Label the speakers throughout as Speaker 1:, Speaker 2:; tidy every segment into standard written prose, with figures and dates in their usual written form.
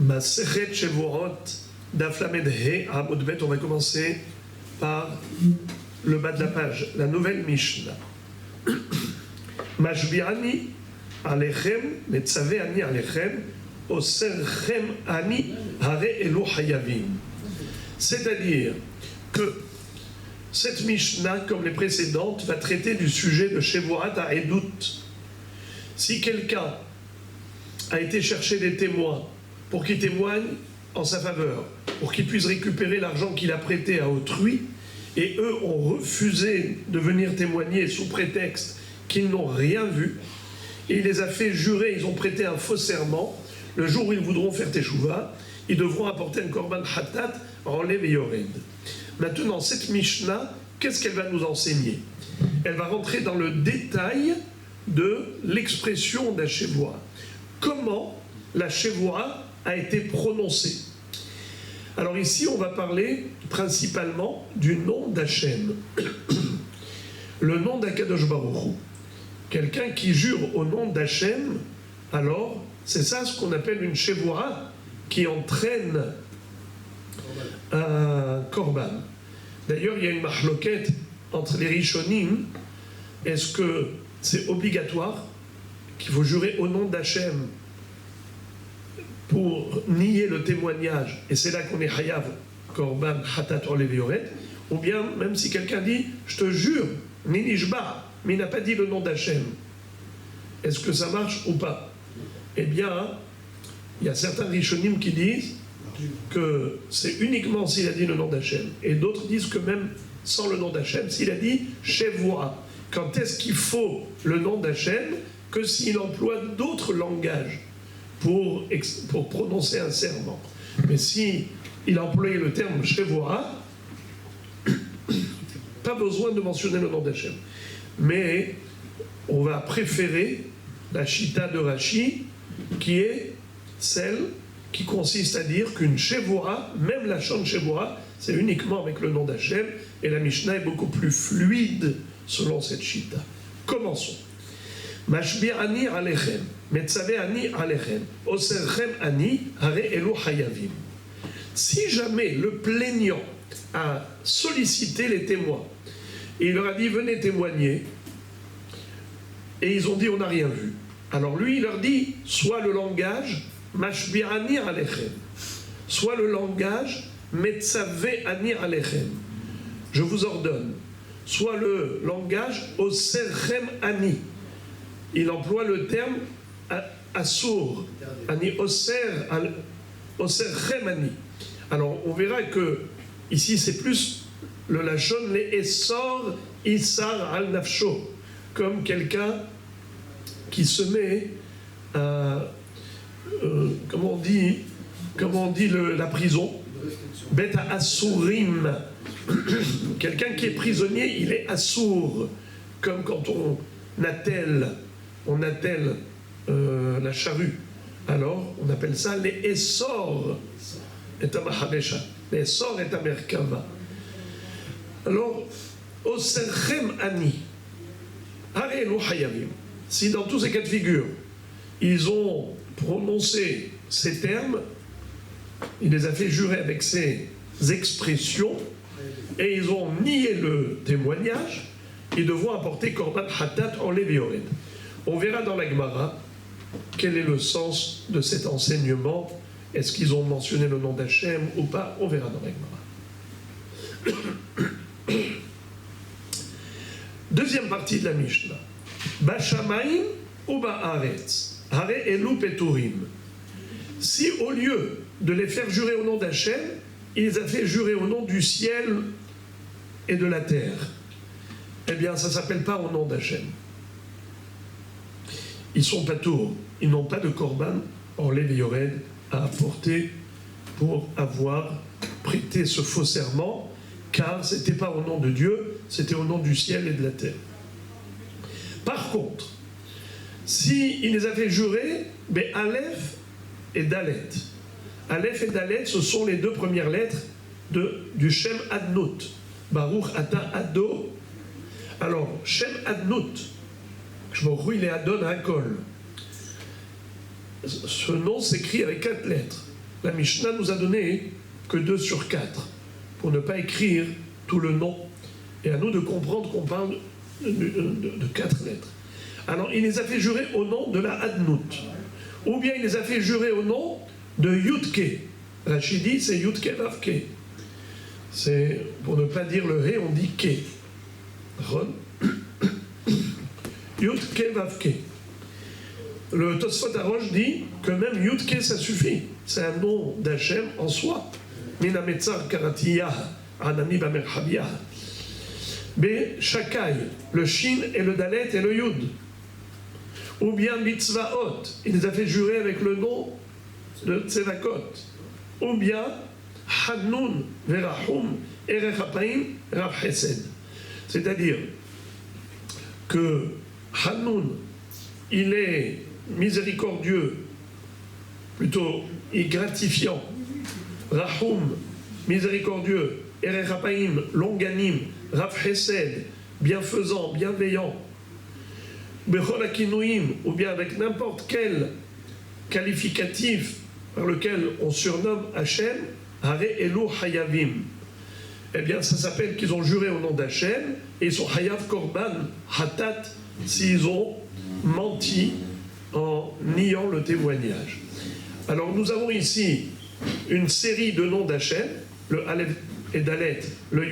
Speaker 1: Masechet Shevuot, Daf Lamed He, Amud Bet, on va commencer par le bas de la page, la nouvelle Mishnah. Mashbi'ani alechem, metzave ani alechem, oserchem ani hare elu hayavim. C'est-à-dire que cette Mishnah, comme les précédentes, va traiter du sujet de Shevuot à Edut. Si quelqu'un a été chercher des témoins pour qu'ils témoignent en sa faveur, pour qu'ils puissent récupérer l'argent qu'il a prêté à autrui, et eux ont refusé de venir témoigner sous prétexte qu'ils n'ont rien vu, et il les a fait jurer, ils ont prêté un faux serment, le jour où ils voudront faire teshuva, ils devront apporter un korban hatat, enlev et yored. Maintenant, cette Mishnah, qu'est-ce qu'elle va nous enseigner? Elle va rentrer dans le détail de l'expression de la Shevuah. Comment la Shevuah a été prononcée. Alors ici, on va parler principalement du nom d'Hachem. Le nom d'Akadosh Baruch Hu. Quelqu'un qui jure au nom d'Hachem, alors c'est ça ce qu'on appelle une Shevuah qui entraîne un korban. D'ailleurs, il y a une mahloket entre les Rishonim. Est-ce que c'est obligatoire qu'il faut jurer au nom d'Hachem pour nier le témoignage, et c'est là qu'on est hayav, korban, hatat, olev, yored, ou bien même si quelqu'un dit, je te jure, ninishba, mais il n'a pas dit le nom d'Hachem, est-ce que ça marche ou pas? Eh bien, il y a certains rishonim qui disent que c'est uniquement s'il a dit le nom d'Hachem, et d'autres disent que même sans le nom d'Hachem, s'il a dit Shevuah, quand est-ce qu'il faut le nom d'Hachem? Que s'il emploie d'autres langages pour prononcer un serment. Mais si il a employé le terme Shevuah, pas besoin de mentionner le nom d'Hachem. Mais on va préférer la Shita de Rashi, qui est celle qui consiste à dire qu'une Shevuah, même la chante Shevuah, c'est uniquement avec le nom d'Hachem, et la Mishnah est beaucoup plus fluide selon cette Shita. Commençons. Mashbi'ani alechem, metzave ani alechem, oserchem ani, hare elu hayavim. Si jamais le plaignant a sollicité les témoins, et il leur a dit venez témoigner, et ils ont dit on n'a rien vu, alors lui il leur dit soit le langage mashbi'ani alechem, soit le langage metzave ani alechem, je vous ordonne, soit le langage oserchem ani. Il emploie le terme assour, ani oser chemani. Alors on verra que ici c'est plus le lachon les essor isar al nafsho, comme quelqu'un qui se met comment on dit la prison, beta assourim. Quelqu'un qui est prisonnier, il est assour, comme quand on attelle la charrue. Alors, on appelle ça les essors et amahabesha. Les essors et amerkava. Alors, oserchem ani, harelu hayavim. Si dans tous ces cas de figure, ils ont prononcé ces termes, il les a fait jurer avec ces expressions, et ils ont nié le témoignage, ils devront apporter korban hatat enlev yored. On verra dans la Gemara quel est le sens de cet enseignement. Est-ce qu'ils ont mentionné le nom d'Hachem ou pas? On verra dans la Gemara. Deuxième partie de la Mishnah. Bashamaim ou ba'aretz, hare elu peturim. Si au lieu de les faire jurer au nom d'Hachem, il les a fait jurer au nom du ciel et de la terre, eh bien ça ne s'appelle pas au nom d'Hachem. Ils sont patours, ils n'ont pas de korban enlev yored à apporter pour avoir prêté ce faux serment, car ce n'était pas au nom de Dieu, c'était au nom du ciel et de la terre. Par contre, s'il les avait jurés, mais Aleph et Dalet. Aleph et Dalet, ce sont les deux premières lettres du Shem Adnut. Baruch Ata Ado. Alors, Shem Adnut, Shmochu, il est Adon Hakol. Ce nom s'écrit avec 4 lettres. la Mishnah nous a donné que 2 sur 4, pour ne pas écrire tout le nom. Et à nous de comprendre qu'on parle de 4 lettres. Alors, il les a fait jurer au nom de la Adnout. Ou bien il les a fait jurer au nom de Yudke. Rachidi, c'est Yudke Vavke. C'est, pour ne pas dire le He, on dit Ke. Yudke Vavke. Le Tosfot Arosh dit que même Yudke, ça suffit. C'est un nom d'Hachem en soi. Mina Metzar Karatiyah, Anani Bamerhabiyah. Mais Shakai, le Shin et le Dalet et le Yud. Ou bien Mitzvahot, il les a fait jurer avec le nom de Tzevakot. Ou bien Hanun, Verahum, Erech Hapaim, Rav Chesed. C'est-à-dire que Hanun, il est miséricordieux, plutôt gratifiant. Rahum, miséricordieux. Erech Hapaim, longanim. Rav Chesed, bienfaisant, bienveillant. Bechol Akinouim, ou bien avec n'importe quel qualificatif par lequel on surnomme Hachem, Hare Elu Hayavim. Eh bien, ça s'appelle qu'ils ont juré au nom d'Hachem et ils sont Hayav Korban Hatat s'ils ont menti en niant le témoignage. Alors, nous avons ici une série de noms d'Hachem, le Aleph et Dalet, le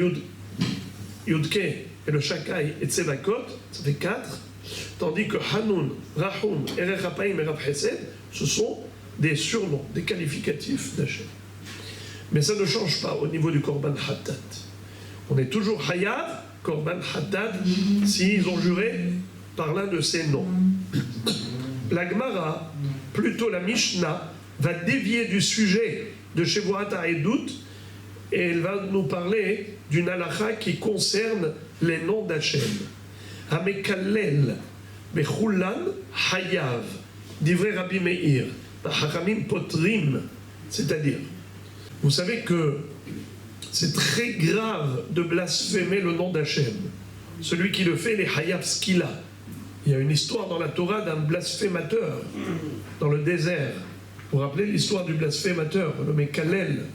Speaker 1: Yudke et le Shakai et Tzevakot, ça fait 4. Tandis que Hanun, Rahum, Erech Hapaim et Rav Chesed, ce sont des surnoms, des qualificatifs d'Hachem. Mais ça ne change pas au niveau du Korban Hatat. On est toujours Hayav, Korban Hatat, s'ils ont juré par l'un de ces noms. La Gemara, plutôt la Mishnah, va dévier du sujet de Shevuat HaEdut et elle va nous parler d'une halakha qui concerne les noms d'Hachem. Hamekallel bechulan hayav, divrei Rabbi Meir, hachamim potrim, c'est-à-dire, vous savez que c'est très grave de blasphémer le nom d'Hachem. Celui qui le fait, les hayav skila. Il y a une histoire dans la Torah d'un blasphémateur dans le désert. Vous vous rappelez l'histoire du blasphémateur, le Mekallel,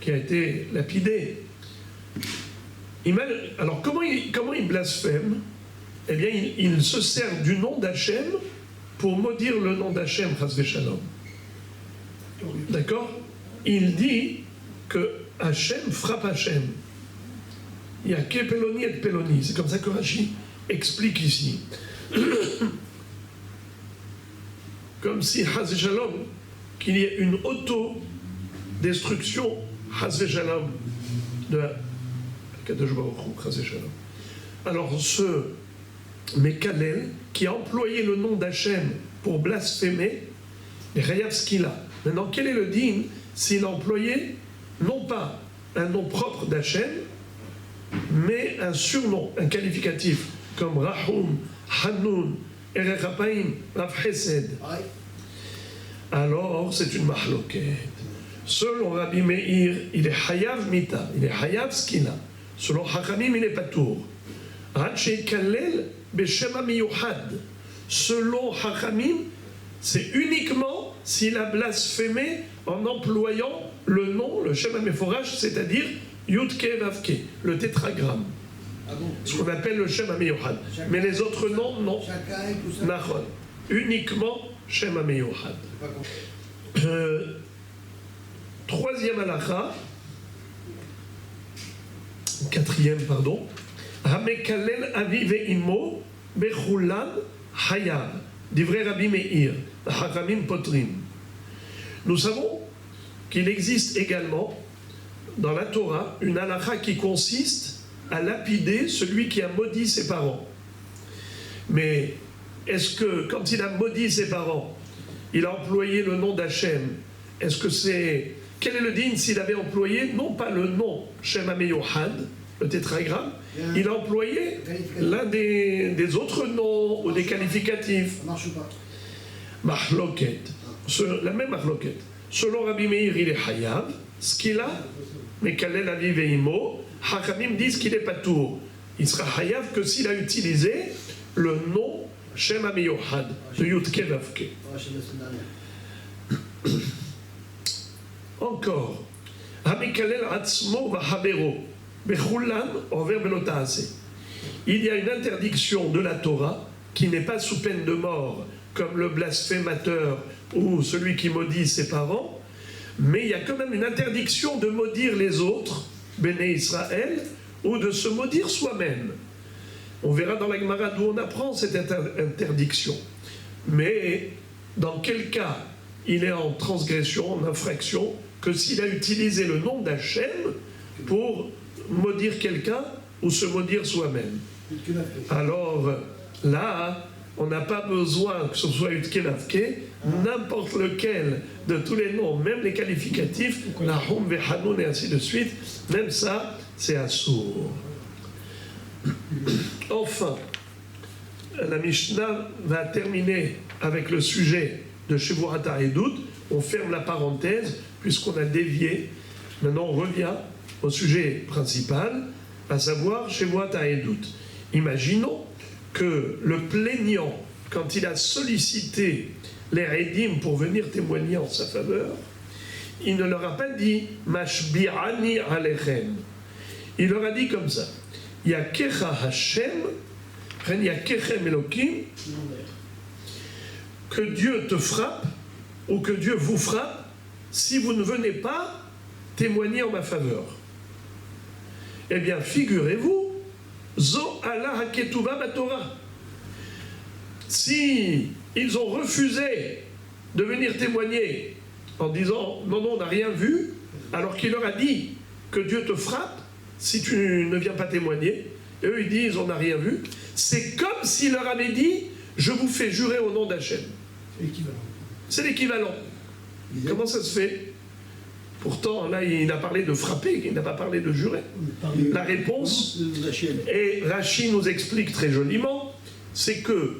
Speaker 1: qui a été lapidé. Alors comment il blasphème? Eh bien, il se sert du nom d'Hachem pour maudire le nom d'Hachem, Chas v'Shalom. D'accord? Il dit que Hachem frappe Hachem. Il y a que Peloni et Peloni. C'est comme ça que Rashi explique ici. Comme si, Chas v'Shalom, qu'il y ait une auto-destruction, Chas v'Shalom, de Kadosh Baruch Hu, Chas v'Shalom. Alors, ce Mekallel, qui a employé le nom d'Hachem pour blasphémer, et Chayav Skila. Maintenant, quel est le din s'il a employé non pas un nom propre d'Hachem, mais un surnom, un qualificatif, comme Rahum, Hanun, Erech Hapaim, Rav Chesed. Alors, c'est une mahloket. Selon Rabbi Meir, il est Hayav Mita, il est Hayav Skila. Selon Hachamim, il est Patour. Ratche Kallel Beshema Miyuhad. Selon Hachamim, c'est uniquement s'il a blasphémé en employant le nom, le Shema Meforash, c'est-à-dire Yudke Vavke, le tétragramme.
Speaker 2: Ah bon,
Speaker 1: ce qu'on appelle le Shema Miyuhad. Mais les autres noms, non. Nachon. Uniquement Shema Miyuhad. Troisième halakha, quatrième, pardon. Hamekallel avi ve'imo bechulan hayav. Divrei Rabbi Meir, hachamim potrim. Nous savons qu'il existe également dans la Torah une halakha qui consiste à lapider celui qui a maudit ses parents. Mais est-ce que quand il a maudit ses parents, il a employé le nom d'Hachem? Est-ce que c'est... Quel est le din s'il avait employé, non pas le nom Shema Meyohad, le tétragramme, il a employé l'un des autres noms ou des qualificatifs.
Speaker 2: Ça marche pas.
Speaker 1: Mahloket. La même mahloket. Selon Rabbi Meir, il est Hayav, Skila, Mekallel Avi Veimo. Hachamim disent qu'il est Patour. Il sera Hayav que s'il a utilisé le nom Shema Meyohad, de Yudke Vavke. Encore. Hamikalel atzmo vahavero. Bechulan over belotaase. Il y a une interdiction de la Torah qui n'est pas sous peine de mort, comme le blasphémateur ou celui qui maudit ses parents, mais il y a quand même une interdiction de maudire les autres, Béné Israël, ou de se maudire soi-même. On verra dans la Gemara d'où on apprend cette interdiction. Mais dans quel cas il est en transgression, en infraction, que s'il a utilisé le nom d'Hachem pour maudire quelqu'un ou se maudire soi-même. Alors là, on n'a pas besoin que ce soit Utkenavke, n'importe lequel de tous les noms, même les qualificatifs, Nahum, Vehanoun et ainsi de suite, même ça, c'est assourd. Enfin, la Mishnah va terminer avec le sujet de Shevuat HaEdut. On ferme la parenthèse puisqu'on a dévié. Maintenant, on revient au sujet principal, à savoir Shevuat HaEdut. Imaginons que le plaignant, quand il a sollicité les Eidim pour venir témoigner en sa faveur, il ne leur a pas dit « Mashbi'ani alechem ». Il leur a dit comme ça « Yakecha Hashem » Yakechem Elokim, que Dieu te frappe ou que Dieu vous frappe si vous ne venez pas témoigner en ma faveur. Eh bien, figurez-vous, Zo Allah Haketuva Batorah. Si ils ont refusé de venir témoigner en disant non, non, on n'a rien vu, alors qu'il leur a dit que Dieu te frappe si tu ne viens pas témoigner, et eux ils disent on n'a rien vu, c'est comme s'il leur avait dit je vous fais jurer au nom d'Hachem. C'est l'équivalent. Comment ça se fait? Pourtant, là, il a parlé de frapper, il n'a pas parlé de jurer. La réponse, et Rashi nous explique très joliment, c'est que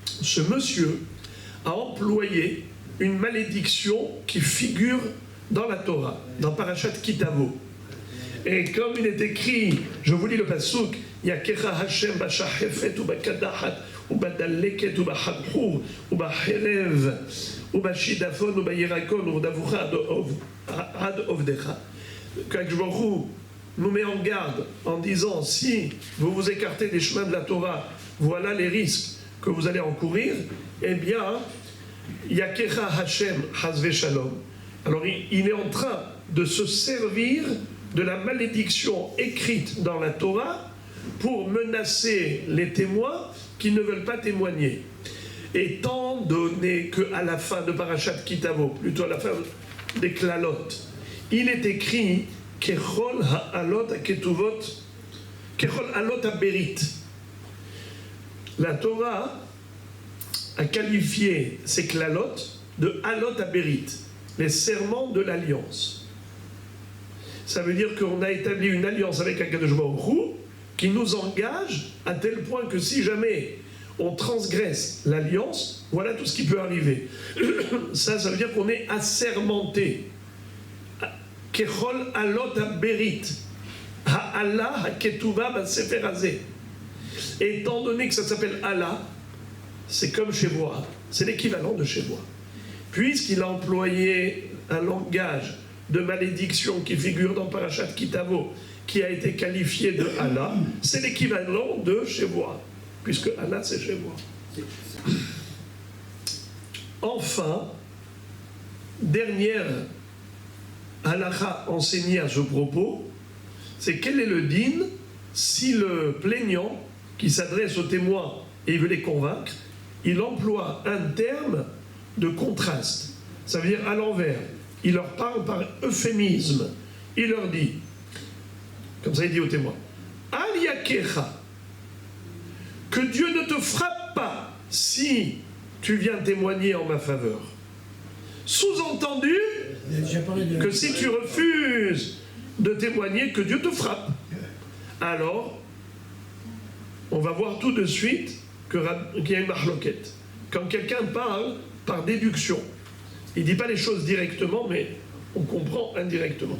Speaker 1: ce monsieur a employé une malédiction qui figure dans la Torah, dans Parashat Kitavo. Et comme il est écrit, je vous lis le pasuk, Yakecha Hashem bashahefet ou bakadahat ou badaleket ou bahadhour ou baherev ou bashidafon ou bayirakon ou davucha ad ovdecha. Qu'Akadosh Baruch Hu nous met en garde en disant si vous vous écartez des chemins de la Torah, voilà les risques que vous allez encourir. Eh bien, Yakecha Hashem Hazve Shalom. Alors il est en train de se servir de la malédiction écrite dans la Torah pour menacer les témoins qui ne veulent pas témoigner. Étant donné qu'à la fin de Parashat Kitavo, plutôt à la fin des Klalot, il est écrit Kechol ha'alot ha'ketuvot, Kechol ha'alot ha'berit. La Torah a qualifié ces Klalot de halot ha'berit, les serments de l'alliance. Ça veut dire qu'on a établi une alliance avec Akadosh Baruch Hu qui nous engage à tel point que si jamais on transgresse l'alliance, voilà tout ce qui peut arriver. Ça veut dire qu'on est assermenté. Kechol alot ha-berit, ha-Allah ha-ketuva ba-sefer hazeh. Étant donné que ça s'appelle Allah, c'est comme Shevoah, c'est l'équivalent de Shevoah. Puisqu'il a employé un langage de malédiction qui figure dans Parashat Kitavo, qui a été qualifié de Allah, c'est l'équivalent de Shevoah, puisque Allah c'est Shevoah. Enfin, dernière halakha enseignée à ce propos, c'est quel est le din si le plaignant qui s'adresse aux témoins et il veut les convaincre, il emploie un terme de contraste, ça veut dire à l'envers. Il leur parle par euphémisme. Il leur dit, comme ça il dit aux témoins, Al yakecha, que Dieu ne te frappe pas si tu viens témoigner en ma faveur. Sous-entendu que si tu refuses de témoigner, que Dieu te frappe. Alors, on va voir tout de suite qu'il y a une mahloket. Quand quelqu'un parle par déduction, il ne dit pas les choses directement, mais on comprend indirectement.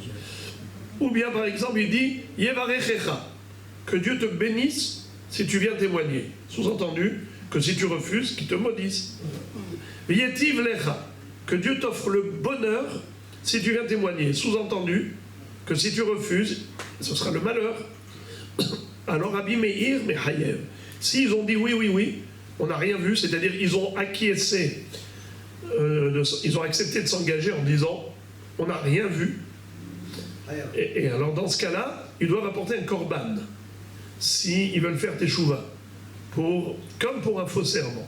Speaker 1: Ou bien, par exemple, il dit « Yevarechecha » que Dieu te bénisse si tu viens témoigner. Sous-entendu que si tu refuses, qu'il te maudisse. « Yetiv lecha » que Dieu t'offre le bonheur si tu viens témoigner. Sous-entendu que si tu refuses, ce sera le malheur. Alors Rabbi Meir, mais Hayev. S'ils ont dit oui, oui, oui, on n'a rien vu, c'est-à-dire ils ont acquiescé, ils ont accepté de s'engager en disant on n'a rien vu. Et alors dans ce cas-là, ils doivent apporter un korban s'ils veulent faire teshuva, comme pour un faux serment.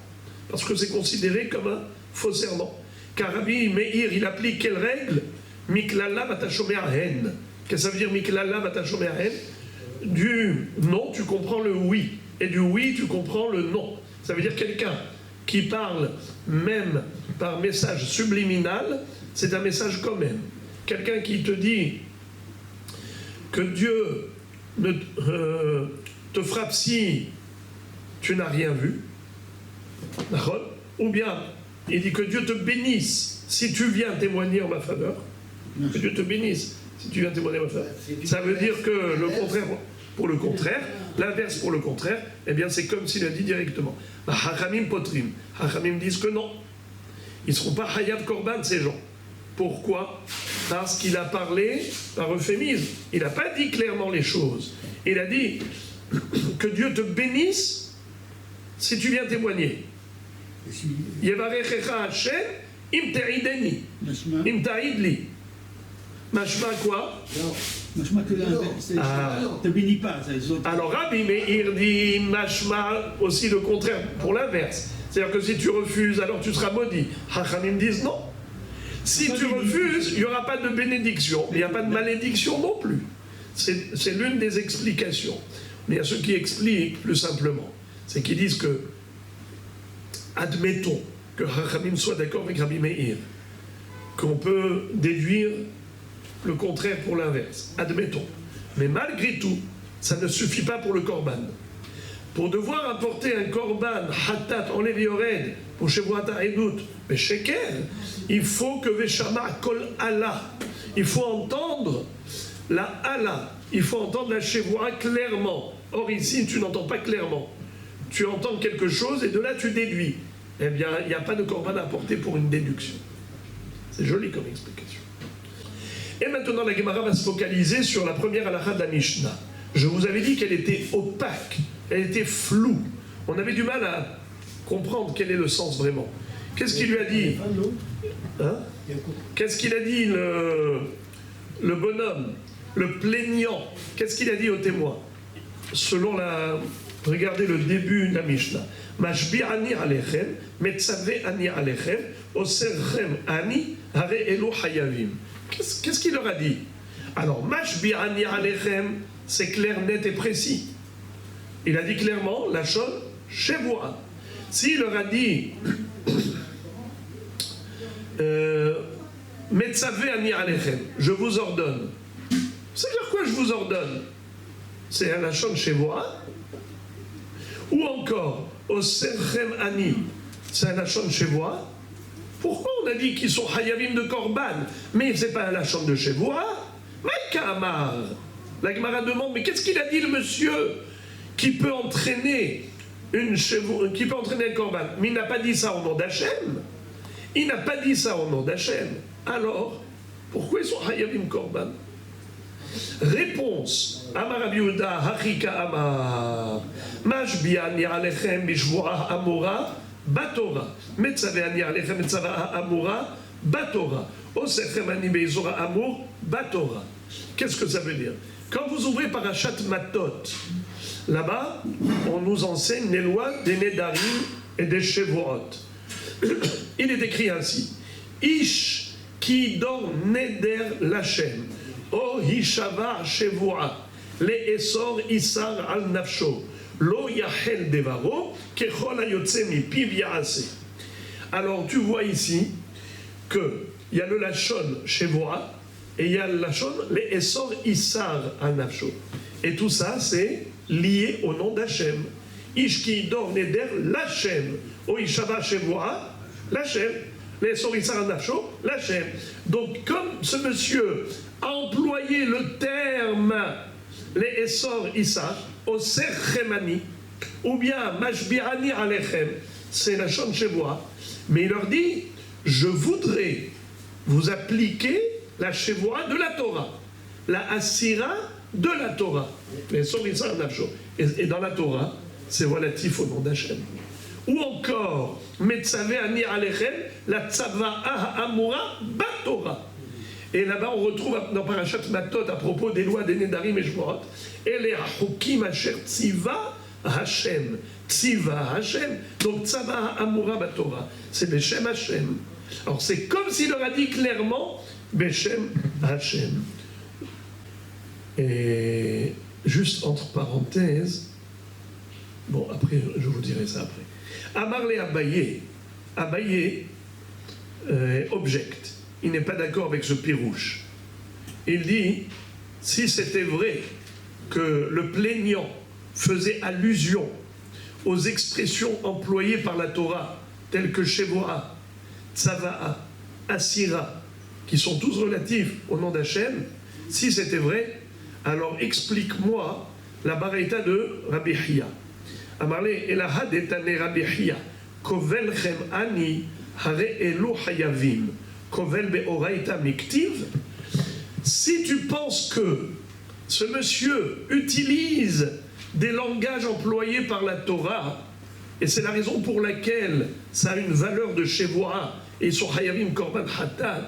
Speaker 1: Parce que c'est considéré comme un faux serment. Car Rabbi Meir, il applique quelle règle? Miklala batashomea hen. Qu'est-ce que ça veut dire Miklala batashomea hen? Du non, tu comprends le oui. Et du oui, tu comprends le non. Ça veut dire quelqu'un qui parle même par message subliminal, c'est un message quand même. Quelqu'un qui te dit que Dieu te frappe si tu n'as rien vu, ou bien il dit que Dieu te bénisse si tu viens témoigner en ma faveur, que Dieu te bénisse si tu viens témoigner en ma faveur. Ça veut dire que le contraire pour le contraire, l'inverse pour le contraire, eh bien c'est comme s'il a dit directement. Hachamim potrim. Hachamim disent que non. Ils ne seront pas Hayab Korban, ces gens. Pourquoi? Parce qu'il a parlé par euphémisme. Il n'a pas dit clairement les choses. Il a dit que Dieu te bénisse si tu viens témoigner. Yevarechecha Hashem im ta'ideni. Im ta'idli. Mashma quoi?
Speaker 2: Mashma que l'inverse. Ne te bénis pas.
Speaker 1: Alors Rabbi Meir dit Mashma aussi le contraire, pour l'inverse. C'est-à-dire que si tu refuses, alors tu seras maudit. Hachamim disent non. Si tu refuses, il n'y aura pas de bénédiction. Il n'y a pas de malédiction non plus. C'est l'une des explications. Mais il y a ceux qui expliquent plus simplement. C'est qu'ils disent que, admettons que Hachamim soit d'accord avec Rabbi Meir, qu'on peut déduire le contraire pour l'inverse. Admettons. Mais malgré tout, ça ne suffit pas pour le korban. Pour devoir apporter un korban, hatat, en l'éliored, pour Shevuata Edut, mais sheker, il faut que Veshama kol Allah. Il faut entendre la Allah. Il faut entendre la Shevuah clairement. Or ici, tu n'entends pas clairement. Tu entends quelque chose et de là tu déduis. Eh bien, il n'y a pas de korban à apporter pour une déduction. C'est joli comme explication. Et maintenant, la Gemara va se focaliser sur la première halakha de la Mishnah. Je vous avais dit qu'elle était opaque, elle était floue. On avait du mal à comprendre quel est le sens vraiment. Qu'est-ce qu'il lui a dit? Hein? Qu'est-ce qu'il a dit le bonhomme, le plaignant? Qu'est-ce qu'il a dit au témoin? Selon la... Regardez le début de la Mishnah. Mashbi ani alechem, metzave ani alechem, oserchem ani, hare elu hayavim. Qu'est-ce qu'il leur a dit? Alors, Mashbi ani alechem, c'est clair, net et précis. Il a dit clairement la chose chez moi. S'il leur a dit Metzave ani alechem, je vous ordonne. C'est-à-dire quoi je vous ordonne? C'est un lachon chez moi. Ou encore, Oserchem ani, c'est un lachon chez moi. Pourquoi on a dit qu'ils sont hayavim de korban, mais c'est pas un lachon de chez moi? Maïka Amar. La Gemara demande, mais qu'est-ce qu'il a dit le monsieur qui peut entraîner qui peut entraîner un korban? Mais il n'a pas dit ça au nom d'Hachem. Il n'a pas dit ça au nom d'Hachem. Alors, pourquoi ils sont hayavim korban? Réponse. Amar Rabbi Yehuda, Hachika Amar. Mashbiani alechem bishvoa amora batora. Metzaveani alechem metzava amora batora. Osechem ani beizora amor batora. Qu'est-ce que ça veut dire? Quand vous ouvrez Parashat Matot, là-bas, on nous enseigne les lois des Nedarim et des Shevuot. Il est écrit ainsi: Ish ki dor neder lachem, o hishava Shevuah, le esor isar al nafsho, lo yachel devaro, kechol hayotze mipiv yaase. Alors tu vois ici qu'il y a le lachon Shevuah, et il y a la chose, les Essor Issar al Nafsho. Et tout ça, c'est lié au nom d'Hachem. Ishki dor neder l'Hachem. O Ishava Shevoa, l'Hachem. Les Essor Issar al Nafsho, l'Hachem. Donc, comme ce monsieur a employé le terme les Essor Issar, au Serchemani, ou bien Mashbiani Alechem, c'est la chose Shevoa. Mais il leur dit, je voudrais vous appliquer la Shevoa de la Torah, la Asira de la Torah. Mais et dans la Torah, c'est relatif au nom d'Hachem. Ou encore, Metzavé Ani Alechem, la Tzava'a Amura Batorah. Et là-bas, on retrouve dans Parashat Matot, à propos des lois des Nedarim et Shmorot, et les Hachukim Asher Tziva Hashem. Tziva Hashem. Donc Tzava'a Amura Batorah. C'est Beshem Hashem. Alors c'est comme s'il leur a dit clairement Beshem Hashem. Et juste entre parenthèses, bon, après, je vous dirai ça après. Amarle Abaye, Abaye objecte. Il n'est pas d'accord avec ce pirouche. Il dit, si c'était vrai que le plaignant faisait allusion aux expressions employées par la Torah, telles que Shevoa, Tzava'a, Asira, qui sont tous relatifs au nom d'Hachem, si c'était vrai, alors explique-moi la baraita de Rabbi Hiya. Amarle elahad etane Rabbi Hiya, kovelchem ani hare elu hayavim, kovel beoraita miktiv. Si tu penses que ce monsieur utilise des langages employés par la Torah, et c'est la raison pour laquelle ça a une valeur de Shevoa et son hayavim korban hatat,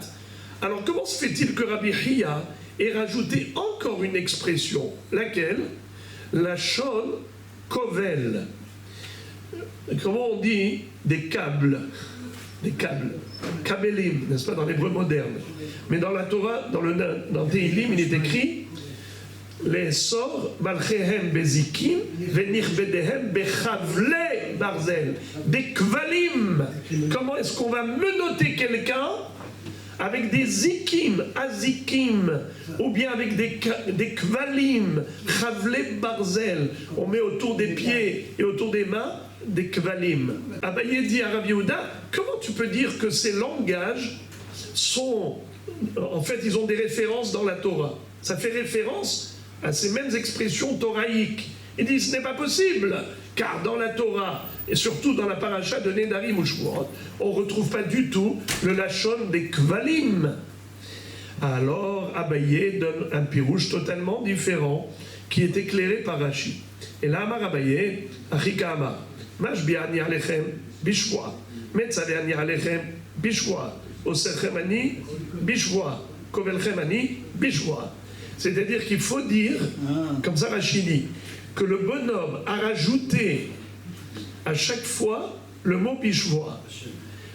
Speaker 1: alors comment se fait-il que Rabbi Hiya ait rajouté encore une expression, laquelle? La shon kovel. Comment on dit des câbles? Des câbles. Kabelim, n'est-ce pas, dans l'hébreu moderne. Mais dans la Torah, dans Tehillim, il est écrit les sor malchehem bezikim venirbedehem bechavle barzel. Des kvalim. Comment est-ce qu'on va menotter quelqu'un? Avec des zikim, azikim, ou bien avec des kvalim, chavle barzel. On met autour des pieds et autour des mains des kvalim. Abaye dit à Rav Yehuda, comment tu peux dire que ces langages sont, en fait, ils ont des références dans la Torah? Ça fait référence à ces mêmes expressions toraïques. Il dit, ce n'est pas possible, car dans la Torah, et surtout dans la paracha de Nedarim ou Shmorot, on ne retrouve pas du tout le lachon des kvalim. Alors Abaye donne un pirouche totalement différent, qui est éclairé par Rashi. Et là, Amar Abaye, Achika Amar, Mashbi'ani alechem bishwa, Metzave'ani alechem bishwa, Oserchem ani bishwa, Kovelchem ani bishwa. C'est-à-dire qu'il faut dire, comme ça Rashi dit, que le bonhomme a rajouté à chaque fois le mot bishwa.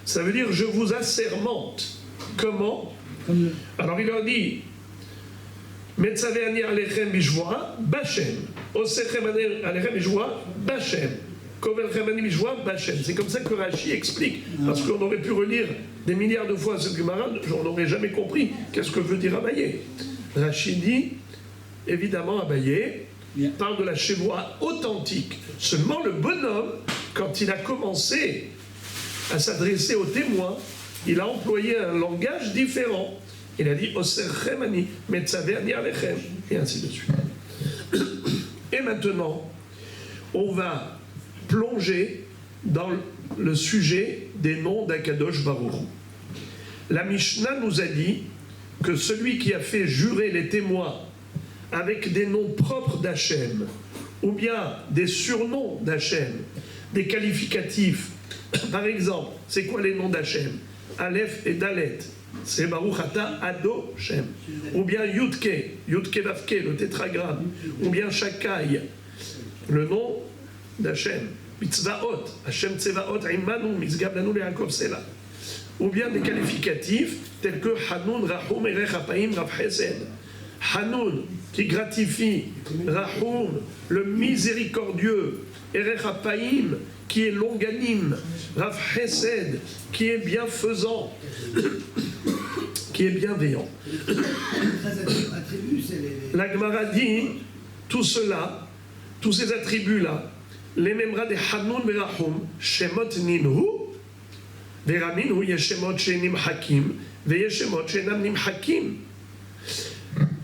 Speaker 1: Ça veut dire je vous assermente. Comment? Alors il leur dit Metzave'ani alechem bishwa, Bachem. Oserchem alechem bishwa, Bachem. Kovelchem ani bishwa, Bachem. C'est comme ça que Rashi explique. Parce qu'on aurait pu relire des milliards de fois cette Gemara, on n'aurait jamais compris qu'est-ce que veut dire Abaye. Rashi dit, évidemment, Abaye parle de la Shevoa authentique. Seulement le bonhomme, quand il a commencé à s'adresser aux témoins, il a employé un langage différent. Il a dit Oserchem ani metzavé ani alechem, et ainsi de suite. Et maintenant, on va plonger dans le sujet des noms d'Akadosh Baruch Hu. La Mishnah nous a dit que celui qui a fait jurer les témoins avec des noms propres d'Hachem, ou bien des surnoms d'Hachem, des qualificatifs, par exemple, c'est quoi les noms d'Hachem? Aleph et Dalet, c'est Baruch Ata Ado Shem, ou bien Yudke, Yudke Vavke, le tétragramme, ou bien Shakai, le nom d'Hachem, Mitzvaot, Hachem Tsevaot, Imanu, Mizgab Lanu Le'akov Sela, ou bien des qualificatifs tels que Hanoun, Rahum, Erech Hapaim, Rav Chesed. Hanoun, qui gratifie, Rahum, le miséricordieux, Erech Hapaim, qui est longanime, Rav Chesed, qui est bienfaisant, qui est bienveillant. La Gemara dit, tout cela, tous ces attributs-là, les mêmera des Hanoun et Rahum, Shemot Ninhu, Veraminu yeshemot shenim hakim, veyeshemot shenam nim hakim.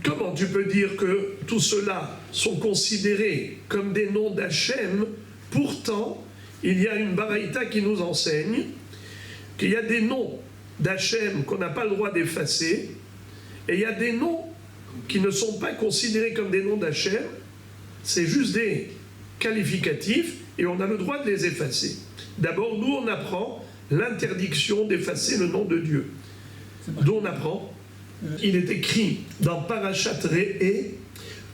Speaker 1: Comment tu peux dire que tout cela sont considérés comme des noms d'Hachem? Pourtant, il y a une baraïta qui nous enseigne qu'il y a des noms d'Hachem qu'on n'a pas le droit d'effacer Et il y a des noms qui ne sont pas considérés comme des noms d'Hachem, c'est juste des qualificatifs et on a le droit de les effacer. D'abord, nous, on apprend l'interdiction d'effacer le nom de Dieu. D'où on apprend, il est écrit dans Parashat Re'eh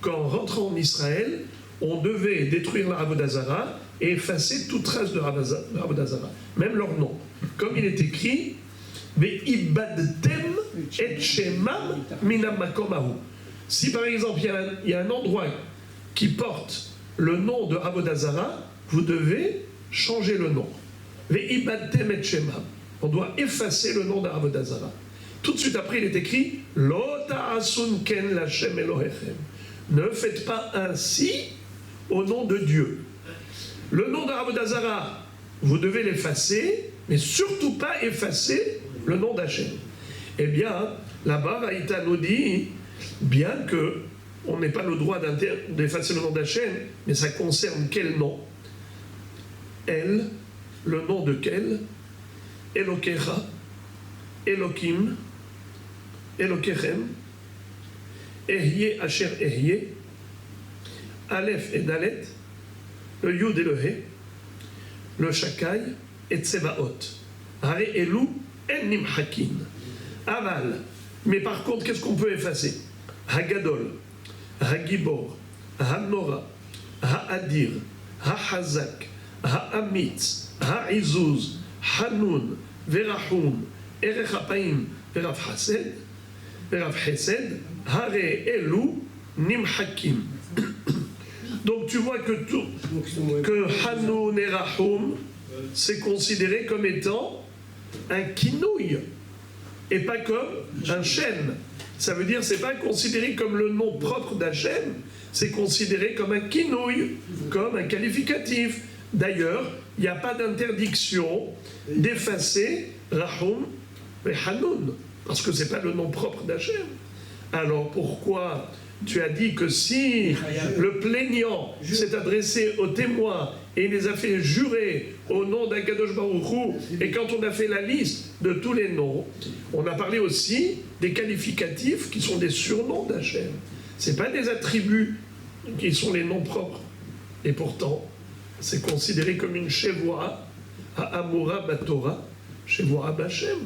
Speaker 1: qu'en rentrant en Israël, on devait détruire la Avodazara et effacer toute trace de Avodazara, même leur nom. Comme il est écrit, Ve'ibadtem et shemam minam makom ahu. Si par exemple il y a un endroit qui porte le nom de Avodazara, vous devez changer le nom. Ve'ibadtem et shemam. On doit effacer le nom d'Avodazara. Tout de suite après, il est écrit Lo ta'asun ken l'Hashem Elohechem. Ne faites pas ainsi au nom de Dieu. Le nom d'Avodazara, vous devez l'effacer, mais surtout pas effacer le nom d'Hachem. Eh bien, là-bas, Raïta nous dit, bien que on n'ait pas le droit d'effacer le nom d'Hachem, mais ça concerne quel nom? Elle, le nom de quel? Elokecha, Elokim, Elokechem, Ehyeh Asher Ehyeh, Aleph et Dalet, le Yud et le He, le Shakai et Tsebaot. Hare Elu en Nimhakin. Aval. Mais par contre, qu'est-ce qu'on peut effacer? Hagadol, Hagibor, Hanora, Haadir, Hahazak, Haamitz, Haizuz, Hanun, Verahum, Erech Hapaim, Verav Chesed, Hare Elu Nimhakim. Donc tu vois que Hanun et Rahum, c'est considéré comme étant un kinouille et pas comme un shem. Ça veut dire c'est pas considéré comme le nom propre d'Hachem, c'est considéré comme un kinouille, comme un qualificatif. D'ailleurs, il n'y a pas d'interdiction d'effacer Rahum et Hanun, parce que c'est pas le nom propre d'Hachem. Alors pourquoi tu as dit que si le plaignant s'est adressé aux témoins et il les a fait jurer au nom d'Akadosh Baruch Hu, et quand on a fait la liste de tous les noms, on a parlé aussi des qualificatifs qui sont des surnoms d'Hachem. Ce n'est pas des attributs qui sont les noms propres. Et pourtant, c'est considéré comme une Shevoa à Amura Batora, Shevoa Bachem.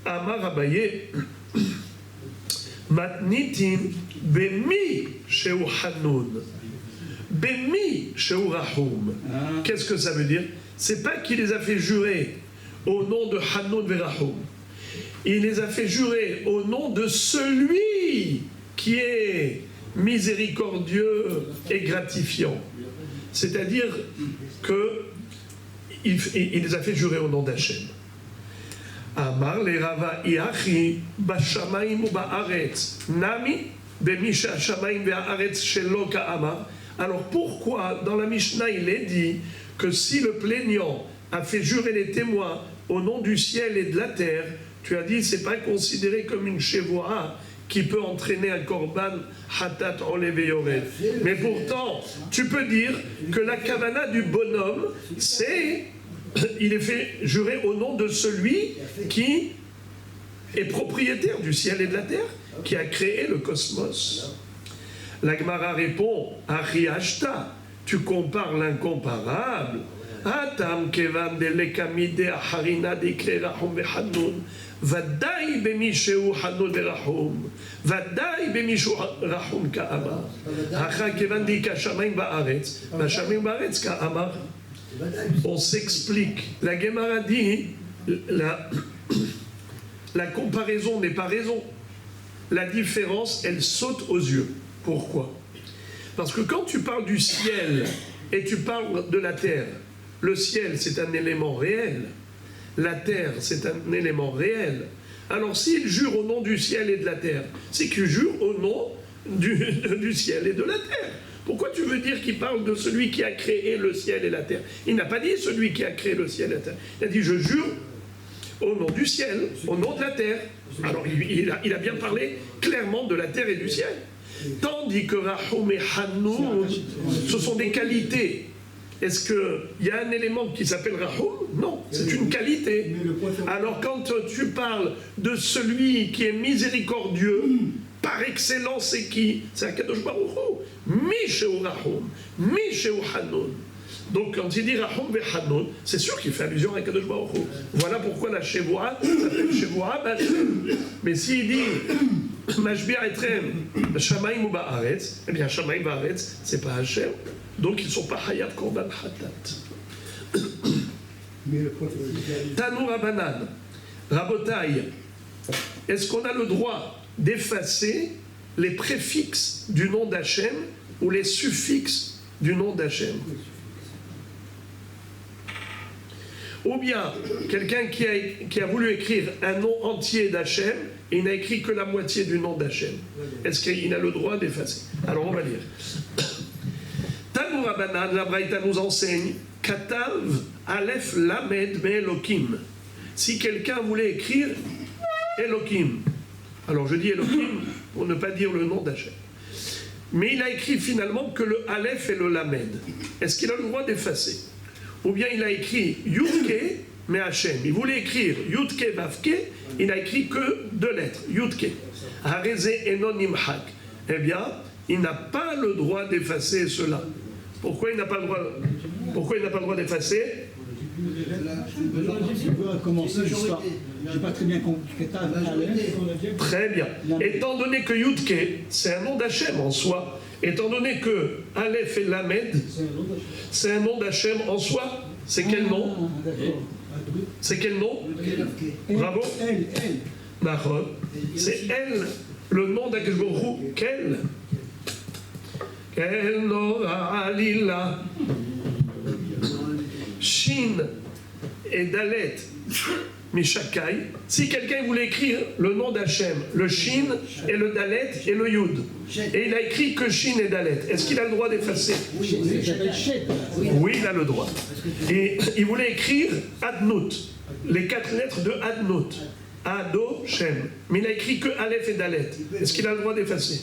Speaker 1: Amar Abaye. Matnitin bemi sheu Hanun, bemi sheu Rahum. Qu'est-ce que ça veut dire? C'est pas qu'il les a fait jurer au nom de Hanun et Rahum. Il les a fait jurer au nom de celui qui est miséricordieux et gratifiant. C'est-à-dire qu'il les a fait jurer au nom d'Hachem. Amar le Rava Iachi b'shamayim ou ba'aretz nami b'mi she'ashamayim ve'aretz shelo ka'amar. Alors pourquoi dans la Mishnah il est dit que si le plaignant a fait jurer les témoins au nom du ciel et de la terre, tu as dit c'est pas considéré comme une shevoa qui peut entraîner un korban hatat olev yored. Mais pourtant tu peux dire que la kavana du bonhomme c'est il est fait jurer au nom de celui qui est propriétaire du ciel et de la terre, qui a créé le cosmos. La Gemara répond, Achi Ashta, tu compares l'incomparable. Atam kevan de lekamide acharina dekre rahum vechanun, vadai bemisheu hanun verahum, vadai bemisheu rahum ka'amar. Acha kevan de kashamayim ba'aretz, vashamayim ba'aretz ka'amar. On s'explique. La Gemara dit la comparaison n'est pas raison. La différence, elle saute aux yeux. Pourquoi? Parce que quand tu parles du ciel et tu parles de la terre, le ciel c'est un élément réel, la terre c'est un élément réel. Alors s'il jure au nom du ciel et de la terre, c'est qu'il jure au nom du ciel et de la terre. Pourquoi tu veux dire qu'il parle de celui qui a créé le ciel et la terre? Il n'a pas dit celui qui a créé le ciel et la terre. Il a dit je jure au nom du ciel, au nom de la terre. Alors il a bien parlé clairement de la terre et du ciel. Tandis que Rahum et Hanun, ce sont des qualités. est-ce qu'il y a un élément qui s'appelle Rahoum? Non, c'est une qualité. Alors quand tu parles de celui qui est miséricordieux, par excellence, c'est qui? C'est Akadosh Baruch Hu. Misheu Rahoum, Misheu Hanoun. Donc quand il dit Rahum ve'Hanoun, c'est sûr qu'il fait allusion à Kadosh Baruch Hu. Voilà pourquoi la Shevoa s'appelle Shevoa B'Hashem. Mais s'il dit Mashbir Etrem Shamaim ou Ba'aretz, eh bien Shamaim Ba'aretz, c'est pas Hashem. Donc ils ne sont pas Hayat Korban Hatat. Tanou Rabanan, Rabotai, est-ce qu'on a le droit d'effacer les préfixes du nom d'Hachem ou les suffixes du nom d'Hachem? Ou bien, quelqu'un qui a voulu écrire un nom entier d'Hachem et il n'a écrit que la moitié du nom d'Hachem. Est-ce qu'il a le droit d'effacer? Alors on va lire. Tanu Rabbanan, la Braïta nous enseigne, Katav Aleph Lamed Me Elokim. Si quelqu'un voulait écrire Elokim, alors je dis Elokim pour ne pas dire le nom d'Hachem. Mais il a écrit finalement que le Aleph et le Lamed. Est-ce qu'il a le droit d'effacer? Ou bien il a écrit Yudke, mais Hachem. Il voulait écrire Yudke Vavke, il n'a écrit que 2 lettres, Yudke. Hareze Enon Imhak. Eh bien, il n'a pas le droit d'effacer cela. Pourquoi il n'a pas le droit d'effacer?
Speaker 2: Je veux commencer juste là. Je n'ai pas très bien compris.
Speaker 1: Très bien. Étant donné que Yudke, c'est un nom d'Hachem en soi, étant donné que Aleph et Lamed, c'est un nom d'Hachem en soi, c'est quel nom? C'est quel nom? Bravo. Nahon. C'est elle, le nom d'Akadosh Baruch Hu. Quel? Quel nom Alila. Shin et Dalet Mishakai. Si quelqu'un voulait écrire le nom d'Hachem, le Shin et le Dalet et le Yud, et il a écrit que Shin et Dalet, est-ce qu'il a le droit d'effacer? Oui, il a le droit. Et il voulait écrire Adnout, les 4 lettres de Adnout, Ado, Shem, mais il a écrit que Aleph et Dalet. Est-ce qu'il a le droit d'effacer?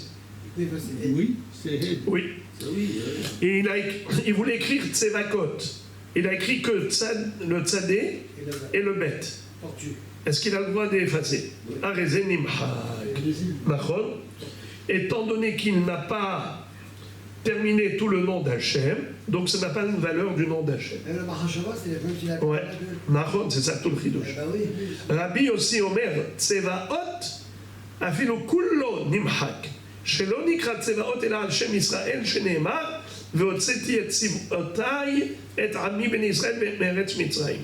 Speaker 2: Oui, c'est...
Speaker 1: Oui. Et il voulait écrire Tsevakot. Il a écrit que le Tzadé et le Bet. Est-ce qu'il a le droit d'effacer? Arezé Nimhak. Étant donné qu'il n'a pas terminé tout le nom d'Hachem, donc ça n'a pas une valeur du nom d'Hachem. Ouais, c'est ça tout le chidouche. Rabbi aussi Omer, Tsevaot, Afilo Kullo Nimhak. Shelo Nikra Tsevaot Ela al Shem Israël, Sheneemar. והוצאתי את צבאותיי את עמי בני ישראל מארץ מצרים.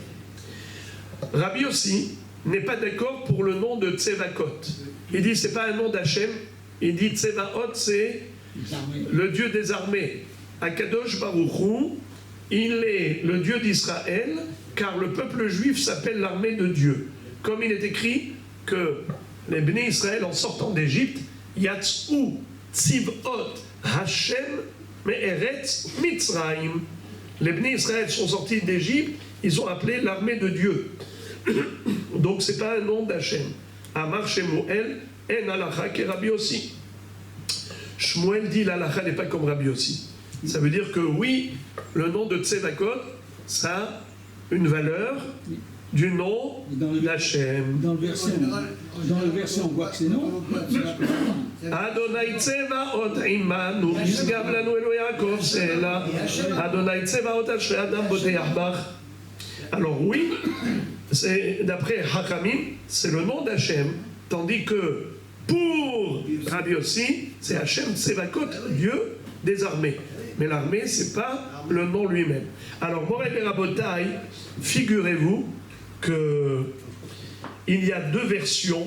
Speaker 1: Rabbi aussi n'est pas d'accord pour le nom de Tsevakot. Il dit c'est pas un nom d'Hachem, il dit Tsevaot c'est le Dieu des armées. Akadosh Baruch Hu, il est le Dieu d'Israël, car le peuple juif s'appelle l'armée de Dieu. Comme il est écrit que les Bnei Israël en sortant d'Égypte, Yatzou Tzivot Hashem mais Eretz Mitzrayim. Les Bnei Israël sont sortis d'Égypte, ils ont appelé l'armée de Dieu. Donc c'est pas un nom d'Hachem. Amar Shemuel, en halacha que Rabbi aussi. Shmuel dit l'halacha n'est pas comme Rabbi aussi. Ça veut dire que oui, le nom de Tsevakot, ça a une valeur du nom d'Hachem.
Speaker 2: Dans le verset, on voit que c'est non.
Speaker 1: Adonai Tsevaot imanu, Yisgav lanu Elo Yaakov Sela, Adonai Tsevaot Ashrei Adam Boteach Bach. Alors oui, c'est d'après Hachamim, c'est le nom d'Hachem, tandis que pour Rabbi aussi, c'est Hachem Tsevakot, Dieu des armées. Mais l'armée, c'est pas le nom lui-même. Alors Morel et Rabotai, figurez-vous que il y a 2 versions.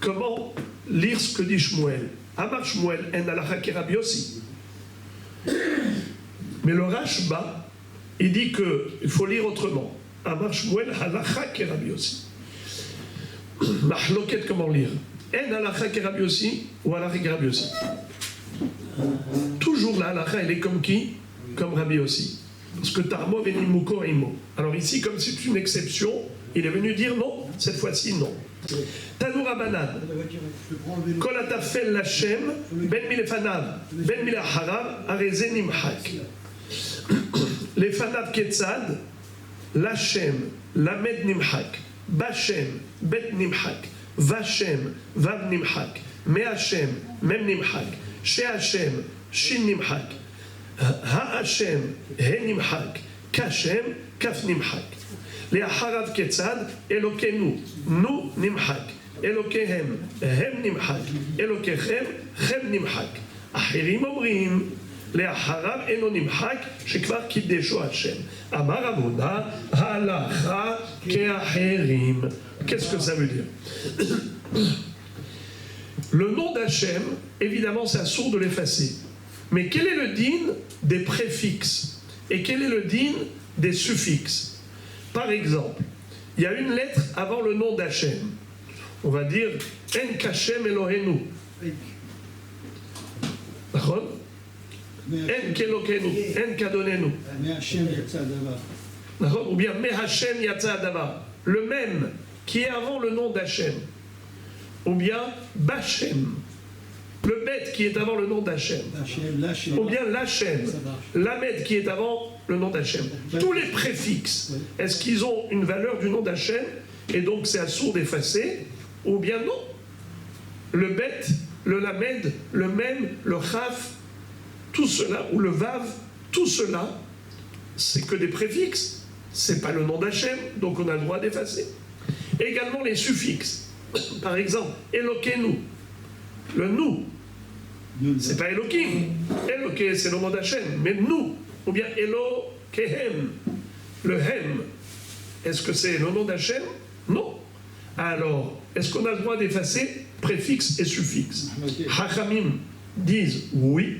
Speaker 1: Comment lire ce que dit Shmuel? Amar Shmuel en halacha ke Rabbi aussi. Mais le Rashba, il dit qu'il faut lire autrement. Amar Shmuel halacha ke Rabbi aussi. Mahloket, comment lire? En halacha ke Rabbi aussi ou halacha ke Rabbi aussi? Toujours la halacha, elle est comme qui? Comme Rabbi aussi. Parce que Tarmo venimuko imo. Alors ici, comme c'est une exception, il est venu dire non, cette fois-ci non. Tanou Rabbanan, Kol atafel Hashem, ben milefanav, ben milacharav, areze nimhak. Les Lefanav Ketzad, Lachem, Lamed Nimhak, Bachem, Bet Nimhak, Vachem, Vav Nimhak, Me'Hachem, Mem Nimhak, She'Hachem, Shin Nimhak, Ha'Hachem, He Nimhak, Kachem, Kaf Nimhak. Le'acharav Ketzad, Elokenu, Nu Nimhak, Elokehem, Hem Nimhak, Elokechem, Chem Nimhak. Achirim Omrim, לאחריו אינו נמחק שכבר קידשו השם. אמר רבונה, הלכה כאחרים. Qu'est-ce que ça veut dire? Le nom d'Hachem, évidemment, c'est assourd de l'effacer. Mais quel est le din des préfixes? Et quel est le din des suffixes? Par exemple, il y a une lettre avant le nom d'Hachem. On va dire En Kachem Elohenu. D'accord? En Kelokenu, En Kadonenu. Ou bien Mehachem Yatsa Adava. Le même qui est avant le nom d'Hachem. Ou bien Bachem. Le Bet qui est avant le nom d'Hachem. Ou bien Lachem. Lamed qui est avant le nom d'Hachem. Tous les préfixes, est-ce qu'ils ont une valeur du nom d'Hachem? Et donc c'est assourd d'effacer? Ou bien non? Le Bet, le Lamed, le Mem, le Chaf, tout cela, ou le Vav, tout cela, c'est que des préfixes. C'est pas le nom d'Hachem, donc on a le droit d'effacer. Également les suffixes. Par exemple, Elokenu, le nous, c'est pas Elokim. Eloké, c'est le nom d'Hachem, mais nous, ou bien Elokehem, le Hem, est-ce que c'est le nom d'Hachem? Non. Alors, est-ce qu'on a le droit d'effacer préfixes et suffixes? Hachamim disent oui,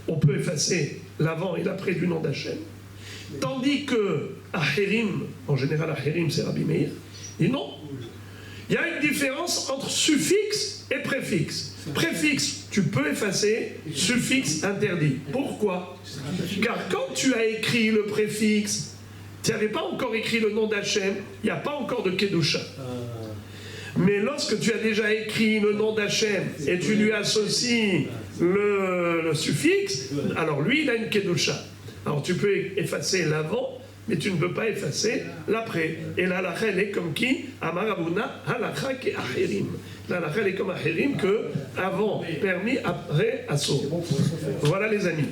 Speaker 1: on peut effacer l'avant et l'après du nom d'Hachem. Tandis que Acherim, en général Acherim c'est Rabbi Meir, dit non. Il y a une différence entre suffixe et préfixe. Préfixe, tu peux effacer, suffixe, interdit. Pourquoi? Car quand tu as écrit le préfixe, tu n'avais pas encore écrit le nom d'Hachem, il n'y a pas encore de Kedusha. Mais lorsque tu as déjà écrit le nom d'Hachem et tu lui associes le suffixe, alors lui il a une Kedusha. Alors tu peux effacer l'avant, mais tu ne peux pas effacer l'après. Et la halakha elle est comme qui? Amar Abuna, halakha ke acherim. La halakha elle est comme acherim que avant permis, après assaut. Voilà les amis.